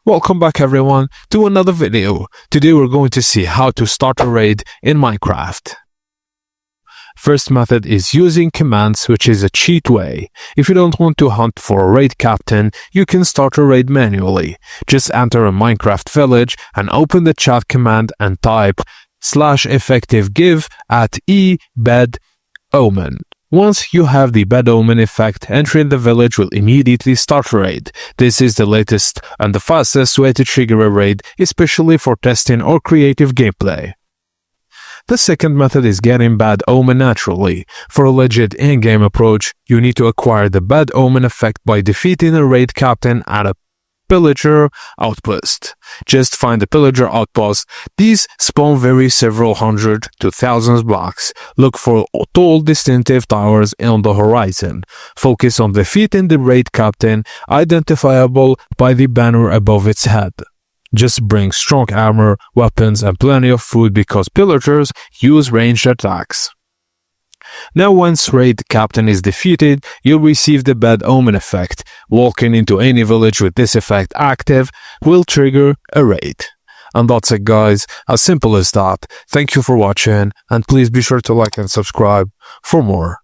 Welcome back everyone to another video. Today we're going to see how to start a raid in Minecraft. First method is using commands, which is a cheat way. If you don't want to hunt for a raid captain, you can start a raid manually. Just enter a Minecraft village and open the chat command and type /effective_give at /bed_omen. Once you have the bed omen effect, entering the village will immediately start a raid. This is the latest and the fastest way to trigger a raid, especially for testing or creative gameplay. The second method is getting bad omen naturally. For a legit in-game approach, you need to acquire the bad omen effect by defeating a raid captain at a pillager outpost. Just find the pillager outpost. These spawn vary several hundred to thousands blocks. Look for tall distinctive towers on the horizon. Focus on defeating the raid captain, identifiable by the banner above its head. Just bring strong armor, weapons and plenty of food because pillagers use ranged attacks. Now once raid captain is defeated, you'll receive the bad omen effect. Walking into any village with this effect active will trigger a raid. And that's it guys, as simple as that. Thank you for watching and please be sure to like and subscribe for more.